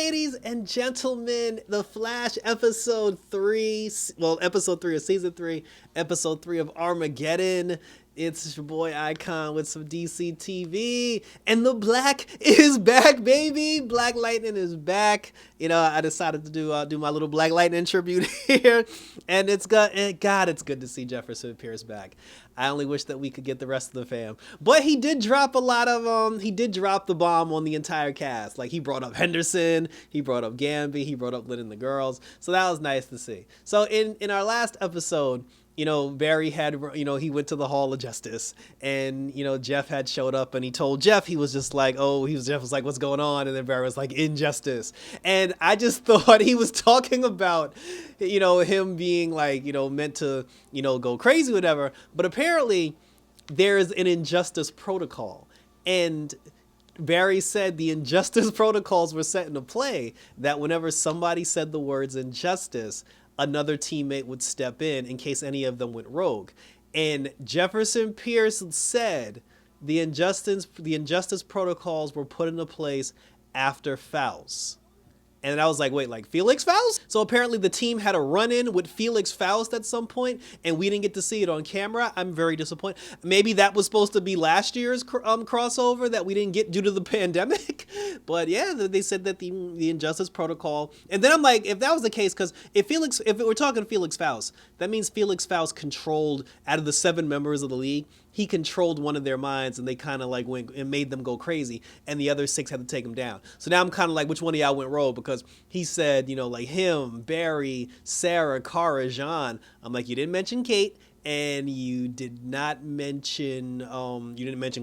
ladies and gentlemen, The Flash episode 3, episode 3 of season 3, episode 3 of Armageddon. It's your boy Icon with some DC TV, and the Black is back, baby. Black Lightning is back. I decided to do my little Black Lightning tribute here, and it's good to see Jefferson Pierce back. I only wish that we could get the rest of the fam, but he did drop a lot of he did drop the bomb on the entire cast. Like, he brought up Henderson, he brought up Gamby, he brought up Lynn and the girls, so that was nice to see. So in our last episode, Barry had, he went to the Hall of Justice, and, Jeff had showed up, and he told Jeff, he was just like, Jeff was like, what's going on? And then Barry was like, injustice. And I just thought he was talking about, him being like, meant to, go crazy, whatever. But apparently there's an injustice protocol. And Barry said the injustice protocols were set into play that whenever somebody said the words injustice, another teammate would step in case any of them went rogue. And Jefferson Pierce said the injustice protocols were put into place after Faust. And I was like, wait, like Felix Faust? So apparently the team had a run-in with Felix Faust at some point, and we didn't get to see it on camera. I'm very disappointed. Maybe that was supposed to be last year's crossover that we didn't get due to the pandemic. But yeah, they said that the Injustice Protocol. And then I'm like, if that was the case, because if we're talking Felix Faust, that means Felix Faust controlled, out of the 7 members of the league, he controlled one of their minds, and they kind of like went and made them go crazy, and the other 6 had to take him down. So now I'm kind of like, which one of y'all went rogue? Because he said, like him, Barry, Sarah, Kara, Jean. I'm like, you didn't mention Kate, and you did not mention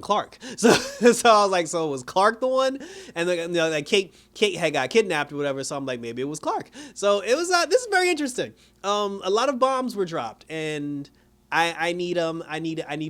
Clark. So I was like, so was Clark the one? And like Kate had got kidnapped or whatever. So I'm like, maybe it was Clark. So it was this is very interesting. A lot of bombs were dropped, and I need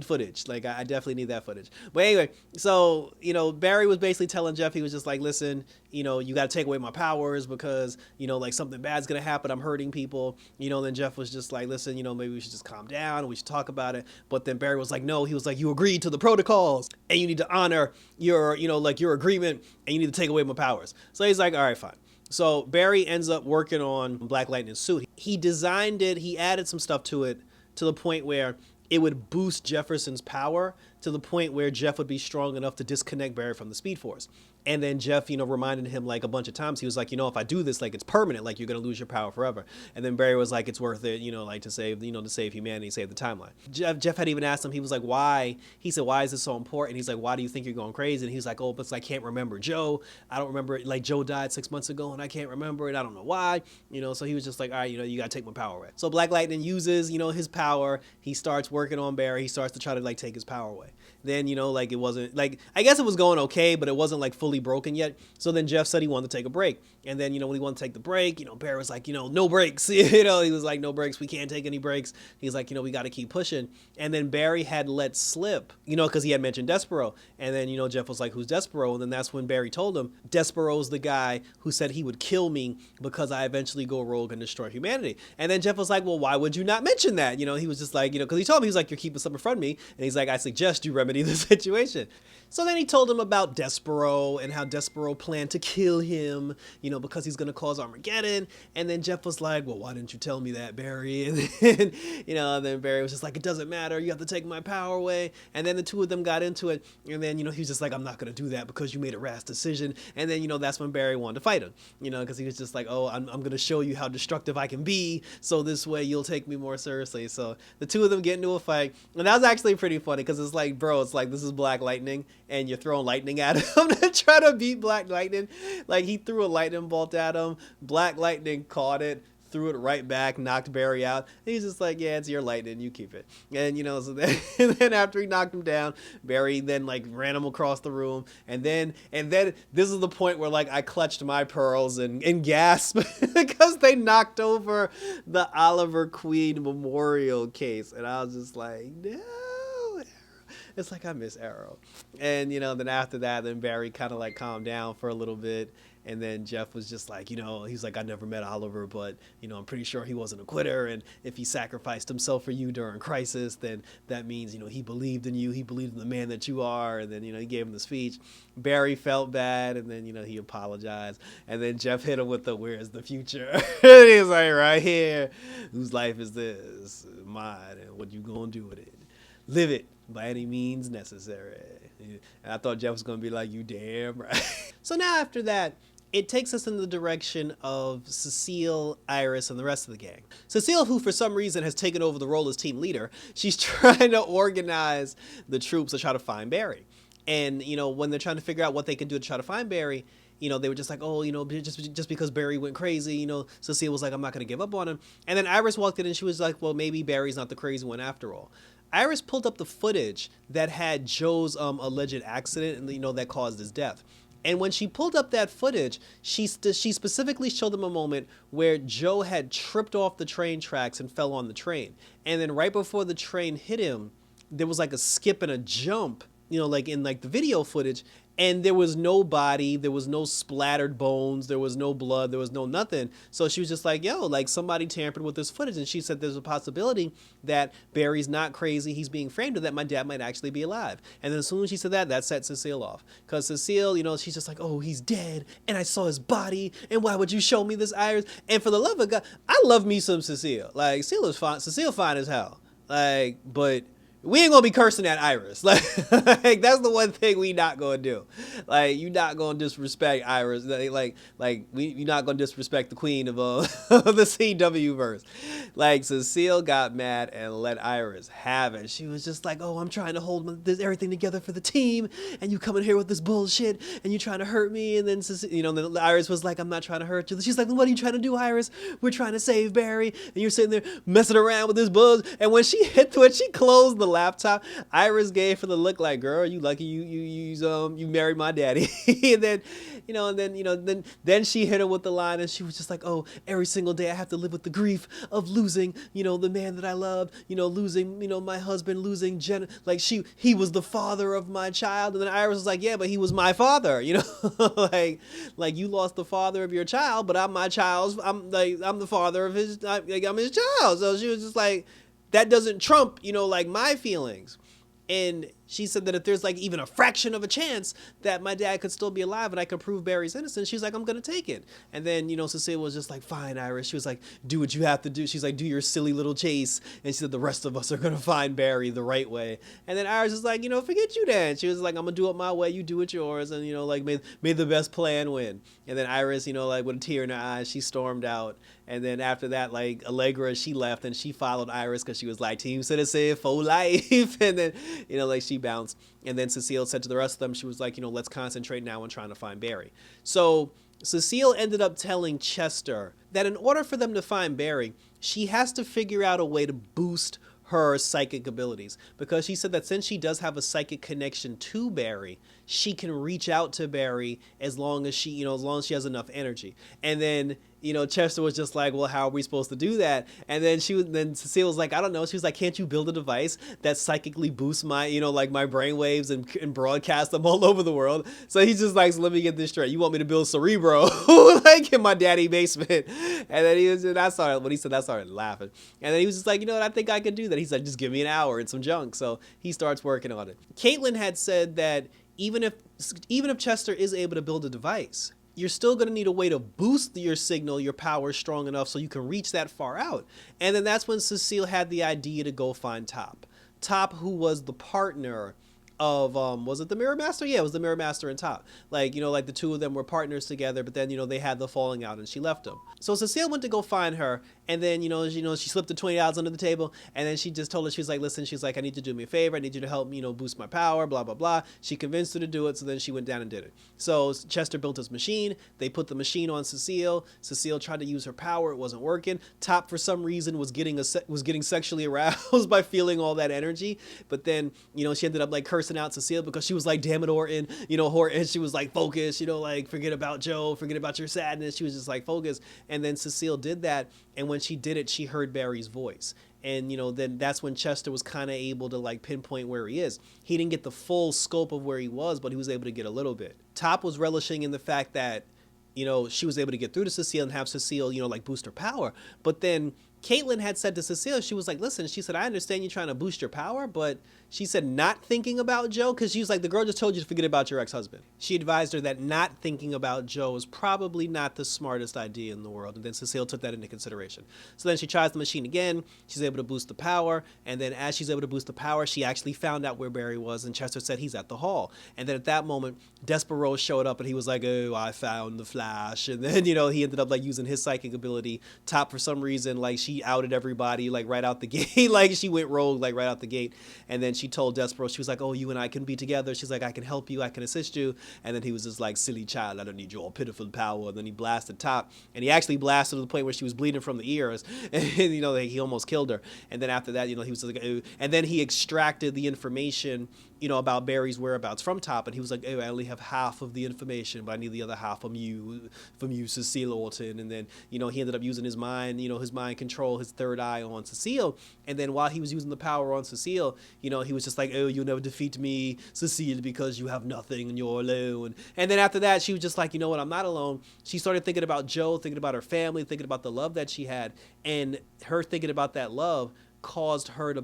footage. Like, I definitely need that footage. But anyway, so, Barry was basically telling Jeff, he was just like, listen, you got to take away my powers because, like something bad's going to happen. I'm hurting people. Then Jeff was just like, listen, maybe we should just calm down and we should talk about it. But then Barry was like, no, he was like, you agreed to the protocols and you need to honor your, your agreement, and you need to take away my powers. So he's like, all right, fine. So Barry ends up working on Black Lightning's suit. He designed it. He added some stuff to it, to the point where it would boost Jefferson's power to the point where Jeff would be strong enough to disconnect Barry from the Speed Force. And then Jeff, reminded him like a bunch of times. He was like, if I do this, like, it's permanent, like you're going to lose your power forever. And then Barry was like, it's worth it, like to save humanity, save the timeline. Jeff had even asked him, he was like, why? He said, why is this so important? He's like, why do you think you're going crazy? And he's like, oh, but I can't remember Joe. I don't remember it. Like, Joe died 6 months ago and I can't remember it. I don't know why, so he was just like, all right, you got to take my power away. So Black Lightning uses, his power. He starts working on Barry. He starts to try to like take his power away. Then, like, it wasn't like, I guess it was going okay, but it wasn't like fully broken yet. So then Jeff said he wanted to take a break. And then, when he wanted to take the break, Barry was like, no breaks. He was like, no breaks. We can't take any breaks. He's like, we got to keep pushing. And then Barry had let slip, because he had mentioned Despero. And then, Jeff was like, who's Despero? And then that's when Barry told him, Despero's the guy who said he would kill me because I eventually go rogue and destroy humanity. And then Jeff was like, well, why would you not mention that? He was just like, because he told me, he was like, you're keeping something from me. And he's like, I suggest you remedy the situation. So then he told him about Despero and how Despero planned to kill him, because he's going to cause Armageddon. And then Jeff was like, well, why didn't you tell me that, Barry? And then, and then Barry was just like, it doesn't matter. You have to take my power away. And then the two of them got into it. And then, he was just like, I'm not going to do that because you made a rash decision. And then, that's when Barry wanted to fight him, because he was just like, oh, I'm going to show you how destructive I can be. So this way you'll take me more seriously. So the two of them get into a fight. And that was actually pretty funny because it's like, bro, it's like, this is Black Lightning and you're throwing lightning at him to try to beat Black Lightning. Like, he threw a lightning bolt at him. Black Lightning caught it, threw it right back, knocked Barry out. And he's just like, yeah, it's your lightning, you keep it. And so then, and then after he knocked him down, Barry then like ran him across the room. And then this is the point where like I clutched my pearls and gasped because they knocked over the Oliver Queen memorial case. And I was just like, no. It's like, I miss Arrow. And, then after that, then Barry kind of like calmed down for a little bit. And then Jeff was just like, he's like, I never met Oliver, but, I'm pretty sure he wasn't a quitter. And if he sacrificed himself for you during crisis, then that means, he believed in you. He believed in the man that you are. And then, he gave him the speech. Barry felt bad. And then, he apologized. And then Jeff hit him with the, where's the future? And he's like, right here. Whose life is this? Mine. And what you gonna do with it? Live it by any means necessary. And I thought Jeff was going to be like, you damn right. So now after that, it takes us in the direction of Cecile, Iris, and the rest of the gang. Cecile, who for some reason has taken over the role as team leader, she's trying to organize the troops to try to find Barry. And, when they're trying to figure out what they can do to try to find Barry, they were just like, oh, just because Barry went crazy, Cecile was like, I'm not going to give up on him. And then Iris walked in and she was like, well, maybe Barry's not the crazy one after all. Iris pulled up the footage that had Joe's alleged accident and that caused his death. And when she pulled up that footage, she specifically showed them a moment where Joe had tripped off the train tracks and fell on the train. And then right before the train hit him, there was like a skip and a jump, like in like the video footage. And there was no body, there was no splattered bones, there was no blood, there was no nothing. So she was just like, yo, like somebody tampered with this footage. And she said there's a possibility that Barry's not crazy, he's being framed, or that my dad might actually be alive. And then as soon as she said that, that set Cecile off. Because Cecile, she's just like, oh, he's dead, and I saw his body, and why would you show me this, Iris? And for the love of God, I love me some Cecile. Like, Cecile fine as hell. Like, but we ain't gonna be cursing at Iris. Like that's the one thing we not gonna do. Like, you not gonna disrespect Iris. You're not gonna disrespect the queen of the CW verse. Like, Cecile got mad and let Iris have it. She was just like, oh, I'm trying to hold everything together for the team, and you coming here with this bullshit, and you trying to hurt me. And then then Iris was like, I'm not trying to hurt you. She's like, what are you trying to do, Iris? We're trying to save Barry, and you're sitting there messing around with this buzz. And when she closed the laptop, Iris gave her the look like, girl, you lucky you married my daddy. And then she hit her with the line, and she was just like, oh, every single day I have to live with the grief of losing, the man that I loved, losing, my husband, losing he was the father of my child. And then Iris was like, yeah, but he was my father, like you lost the father of your child, but I'm the father of I'm his child. So she was just like, that doesn't trump, like my feelings. And she said that if there's like even a fraction of a chance that my dad could still be alive and I could prove Barry's innocent, she's like, I'm going to take it. And then, Cecile was just like, fine, Iris. She was like, do what you have to do. She's like, do your silly little chase. And she said, the rest of us are going to find Barry the right way. And then Iris was like, forget you then. She was like, I'm going to do it my way. You do it yours. And, may the best plan win. And then Iris, with a tear in her eyes, she stormed out. And then after that, like, Allegra, she left and she followed Iris because she was like, Team Citizen for life. And then, she bounced. And then Cecile said to the rest of them, she was like, let's concentrate now on trying to find Barry. So Cecile ended up telling Chester that in order for them to find Barry, she has to figure out a way to boost her psychic abilities, because she said that since she does have a psychic connection to Barry, she can reach out to Barry as long as she has enough energy. And then, Chester was just like, well, how are we supposed to do that? And then Cecile was like, I don't know. She was like, can't you build a device that psychically boosts my, my brainwaves and broadcast them all over the world? So he's just like, so let me get this straight. You want me to build Cerebro like in my daddy basement? And then I started laughing. And then he was just like, I think I can do that. He's like, just give me an hour and some junk. So he starts working on it. Caitlin had said that even if Chester is able to build a device, you're still going to need a way to boost your signal, your power strong enough so you can reach that far out. And then that's when Cecile had the idea to go find Top. Top, who was the partner of, was it the Mirror Master? Yeah, it was the Mirror Master and Top. Like, like the two of them were partners together, but then, they had the falling out and she left him. So Cecile went to go find her, and then, she slipped the $20 under the table, and then she just told her, she was like, listen, she's like, I need you to do me a favor. I need you to help me, boost my power, blah, blah, blah. She convinced her to do it, so then she went down and did it. So Chester built his machine. They put the machine on Cecile. Cecile tried to use her power. It wasn't working. Top, for some reason, was getting sexually aroused by feeling all that energy. But then, she ended up like cursing out Cecile because she was like, damn it, Horton, Horton. She was like, focus, like, forget about Joe, forget about your sadness. She was just like, focus. And then Cecile did that. And when she did it, she heard Barry's voice. And, then that's when Chester was kind of able to like pinpoint where he is. He didn't get the full scope of where he was, but he was able to get a little bit. Top was relishing in the fact that she was able to get through to Cecile and have Cecile, like boost her power. But then Caitlin had said to Cecile, she was like, listen, she said, I understand you trying to boost your power, but she said not thinking about Joe, because she was like, the girl just told you to forget about your ex-husband. She advised her that not thinking about Joe is probably not the smartest idea in the world. And then Cecile took that into consideration. So then she tries the machine again. She's able to boost the power. And then as she's able to boost the power, she actually found out where Barry was. And Chester said he's at the hall. And then at that moment, Despereaux showed up and he was like, oh, I found the Flash. And then, he ended up like using his psychic ability. Top, for some reason, like she outed everybody like right out the gate. Like she went rogue like right out the gate. And then she told Despereaux, she was like, oh, you and I can be together. She's like, I can help you, I can assist you. And then he was just like, silly child, I don't need your pitiful power. And then he blasted Top, and he actually blasted to the point where she was bleeding from the ears, and he almost killed her. And then after that, he was like, oh. And then he extracted the information about Barry's whereabouts from Top, and he was like, oh, I only have half of the information, but I need the other half from you, Cecile Orton. And then, he ended up using his mind, his mind control, his third eye on Cecile. And then while he was using the power on Cecile, he was just like, oh, you'll never defeat me, Cecile, because you have nothing and you're alone. And then after that, she was just like, you know what, I'm not alone. She started thinking about Joe, thinking about her family, thinking about the love that she had, and her thinking about that love caused her to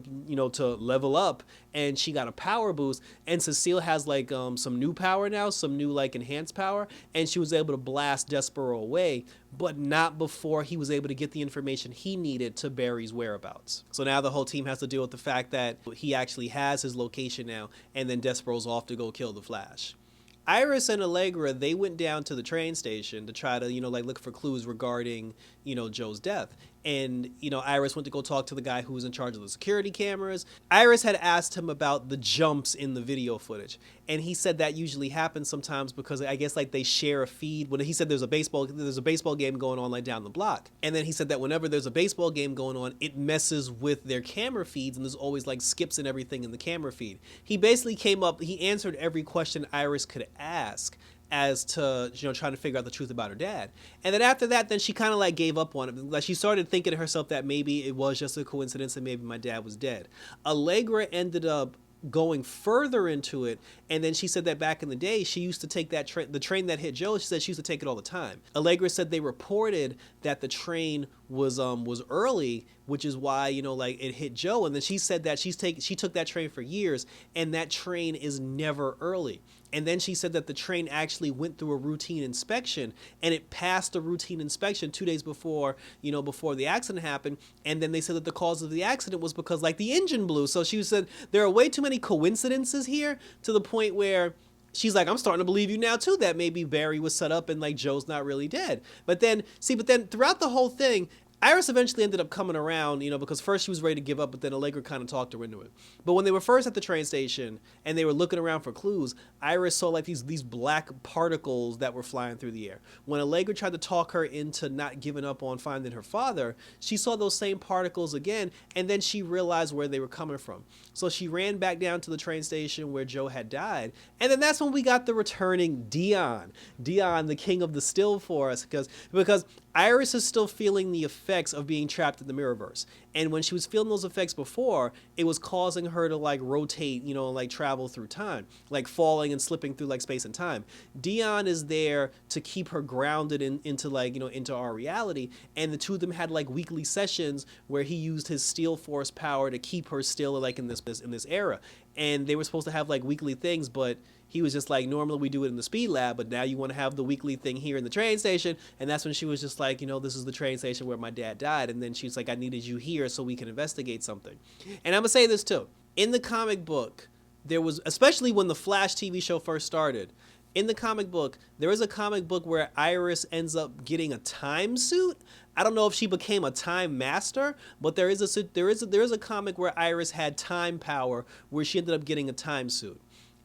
to level up, and she got a power boost. And Cecile has like some new power now, some new like enhanced power, and she was able to blast Despereaux away, but not before he was able to get the information he needed to Barry's whereabouts. So now the whole team has to deal with the fact that he actually has his location now, and then Despereaux's off to go kill the Flash. Iris and Allegra, they went down to the train station to try to, look for clues regarding, Joe's death. And, Iris went to go talk to the guy who was in charge of the security cameras. Iris had asked him about the jumps in the video footage. And he said that usually happens sometimes because I guess like they share a feed. When he said there's a baseball game going on like down the block. And then he said that whenever there's a baseball game going on, it messes with their camera feeds, and there's always like skips and everything in the camera feed. He basically he answered every question Iris could ask as to, trying to figure out the truth about her dad. And then after that, then she kind of like gave up on it. Like she started thinking to herself that maybe it was just a coincidence and maybe my dad was dead. Allegra ended up going further into it, and then she said that back in the day she used to take that the train that hit Joe. She said she used to take it all the time. Allegra said they reported that the train was early, which is why it hit Joe. And then she said that she took that train for years, and that train is never early. And then she said that the train actually went through a routine inspection, and it passed the routine inspection 2 days before the accident happened. And then they said that the cause of the accident was because like the engine blew. So she said there are way too many coincidences here, to the point where she's like, I'm starting to believe you now too, that maybe Barry was set up and like Joe's not really dead. But then throughout the whole thing, Iris eventually ended up coming around, because first she was ready to give up, but then Allegra kind of talked her into it. But when they were first at the train station and they were looking around for clues, Iris saw like these black particles that were flying through the air. When Allegra tried to talk her into not giving up on finding her father, she saw those same particles again, and then she realized where they were coming from. So she ran back down to the train station where Joe had died, and then that's when we got the returning Dion, the king of the still forest, because Iris is still feeling the effects of being trapped in the Mirrorverse. And when she was feeling those effects before, it was causing her to like rotate, like travel through time, like falling and slipping through like space and time. Dion is there to keep her grounded into our reality. And the two of them had like weekly sessions where he used his steel force power to keep her still like in this era. And they were supposed to have like weekly things, but he was just like, normally we do it in the speed lab, but now you want to have the weekly thing here in the train station. And that's when she was just like, this is the train station where my dad died. And then she's like, I needed you here so we can investigate something. And I'm going to say this too. In the comic book, there was, especially when the Flash TV show first started, in the comic book, there is a comic book where Iris ends up getting a time suit. I don't know if she became a time master, but there is a comic where Iris had time power where she ended up getting a time suit.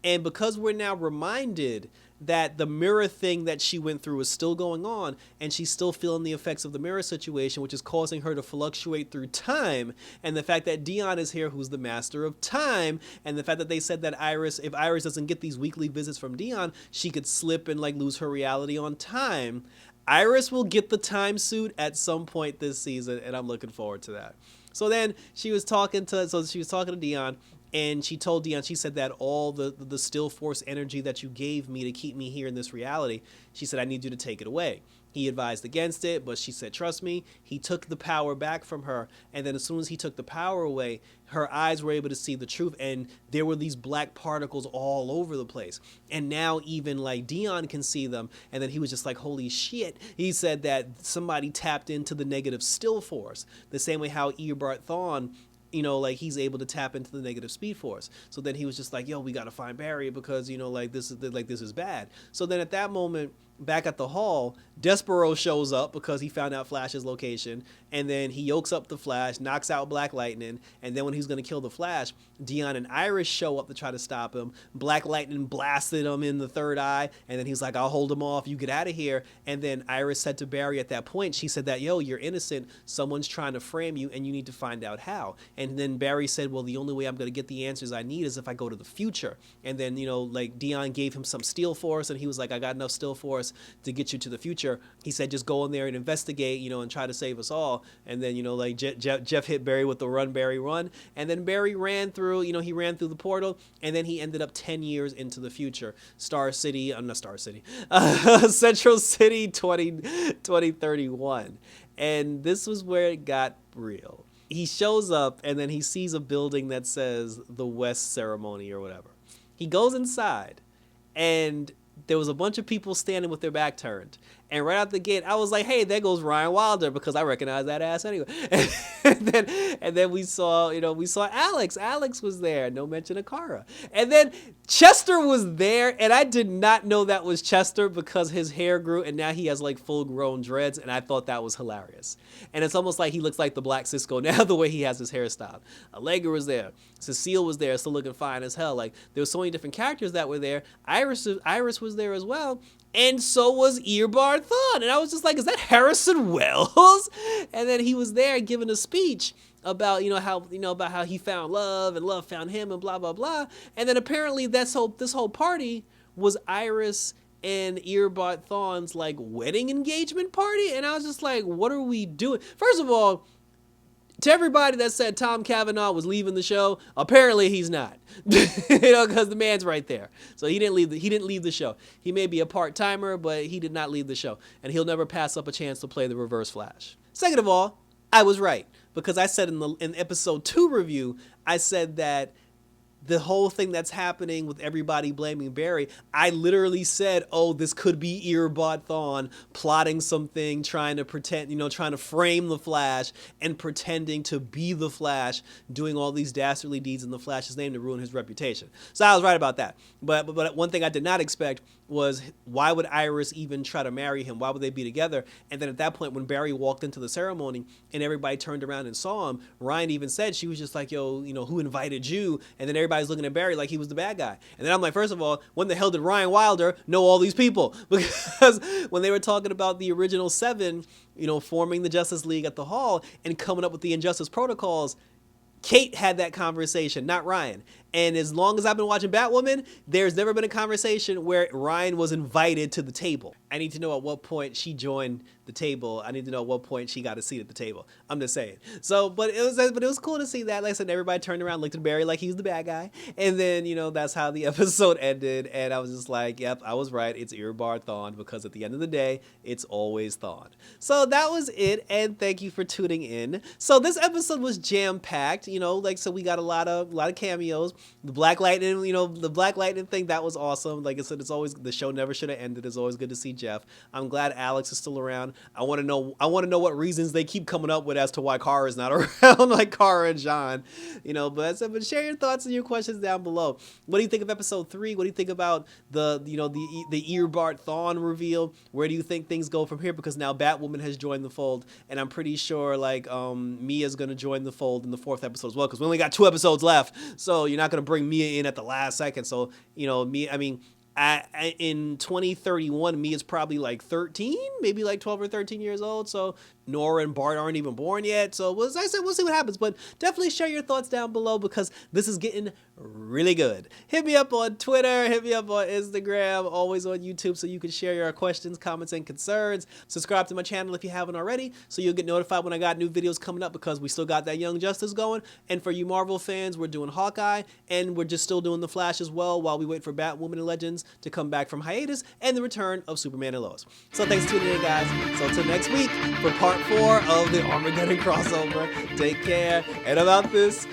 And because we're now reminded that the mirror thing that she went through is still going on, and she's still feeling the effects of the mirror situation, which is causing her to fluctuate through time, and the fact that Dion is here, who's the master of time, and the fact that they said that if Iris doesn't get these weekly visits from Dion, she could slip and like lose her reality on time. Iris will get the time suit at some point this season, and I'm looking forward to that. So then she was talking to Dion, And she told Dion, she said that all the still force energy that you gave me to keep me here in this reality, she said, I need you to take it away. He advised against it, but she said, trust me. He took the power back from her. And then as soon as he took the power away, her eyes were able to see the truth. And there were these black particles all over the place. And now even like Dion can see them. And then he was just like, holy shit. He said that somebody tapped into the negative still force. The same way how Eobard Thawne, you know, like he's able to tap into the negative speed force. So then he was just like, yo, we got to find Barry because, you know, like this is bad. So then at that moment, back at the hall, Despero shows up because he found out Flash's location, and then he yokes up the Flash, knocks out Black Lightning, and then when he's going to kill the Flash, Dion and Iris show up to try to stop him. Black Lightning blasted him in the third eye, and then he's like, I'll hold him off, you get out of here. And then Iris said to Barry at that point, she said that, yo, you're innocent, someone's trying to frame you, and you need to find out how. And then Barry said, well, the only way I'm going to get the answers I need is if I go to the future. And then, you know, like Dion gave him some steel force, and he was like, I got enough steel force to get you to the future. He said, just go in there and investigate, you know, and try to save us all. And then, you know, like Jeff hit Barry with the run, Barry, run. And then Barry ran through, you know, he ran through the portal, and then he ended up 10 years into the future. Central City 2031. And this was where it got real. He shows up, and then he sees a building that says the West Ceremony or whatever. He goes inside, and there was a bunch of people standing with their back turned. And right out the gate, I was like, hey, there goes Ryan Wilder, because I recognize that ass anyway. And then we saw Alex. Alex was there. No mention of Kara. And then Chester was there, and I did not know that was Chester because his hair grew, and now he has like full-grown dreads, and I thought that was hilarious. And it's almost like he looks like the Black Cisco now, the way he has his hairstyle. Allegra was there. Cecile was there, still looking fine as hell. Like, there were so many different characters that were there. Iris was there as well. And so was Eobard Thawne. And I was just like, is that Harrison Wells? And then he was there giving a speech about, about how he found love and love found him and blah, blah, blah. And then apparently this whole party was Iris and Eobard Thawne's like wedding engagement party. And I was just like, what are we doing? First of all, to everybody that said Tom Cavanaugh was leaving the show, apparently he's not. Because the man's right there. So he didn't leave the show. He may be a part-timer, but he did not leave the show. And he'll never pass up a chance to play the Reverse Flash. Second of all, I was right. Because I said in episode 2 review, I said that the whole thing that's happening with everybody blaming Barry, I literally said, oh, this could be Eobard Thawne plotting something, trying to pretend, trying to frame the Flash and pretending to be the Flash, doing all these dastardly deeds in the Flash's name to ruin his reputation. So I was right about that. But one thing I did not expect was, why would Iris even try to marry him? Why would they be together? And then at that point, when Barry walked into the ceremony and everybody turned around and saw him, Ryan even said, she was just like, yo, who invited you? And then everybody's looking at Barry like he was the bad guy. And then I'm like, first of all, when the hell did Ryan Wilder know all these people? Because when they were talking about the original 7, forming the Justice League at the Hall and coming up with the Injustice Protocols, Kate had that conversation, not Ryan. And as long as I've been watching Batwoman, there's never been a conversation where Ryan was invited to the table. I need to know at what point she joined the table. I need to know at what point she got a seat at the table. I'm just saying. So, but it was cool to see that. Like I said, everybody turned around, looked at Barry like he was the bad guy. And then, that's how the episode ended. And I was just like, yep, I was right. It's Eobard Thawne, because at the end of the day, it's always Thawne. So that was it. And thank you for tuning in. So this episode was jam-packed, so we got a lot of cameos. The Black Lightning, the Black Lightning thing, that was awesome. Like I said, the show never should have ended. It's always good to see Jeff. I'm glad Alex is still around. I want to know what reasons they keep coming up with as to why Kara is not around, like Kara and John. But share your thoughts and your questions down below. What do you think of episode 3? What do you think about the Eobard Thawne reveal? Where do you think things go from here? Because now Batwoman has joined the fold, and I'm pretty sure Mia's gonna join the fold in the 4th episode as well, because we only got 2 episodes left, so you're not gonna bring Mia in at the last second. So in 2031, Mia's probably like 13, maybe like 12 or 13 years old. So Nora and Bart aren't even born yet. So as I said, we'll see what happens. But definitely share your thoughts down below because this is getting really good. Hit me up on Twitter, hit me up on Instagram, always on YouTube so you can share your questions, comments, and concerns. Subscribe to my channel if you haven't already so you'll get notified when I got new videos coming up because we still got that Young Justice going. And for you Marvel fans, we're doing Hawkeye and we're just still doing The Flash as well while we wait for Batwoman and Legends to come back from hiatus and the return of Superman and Lois. So thanks for tuning in, guys. So until next week for part 4 of the Armageddon crossover. Take care. And about this,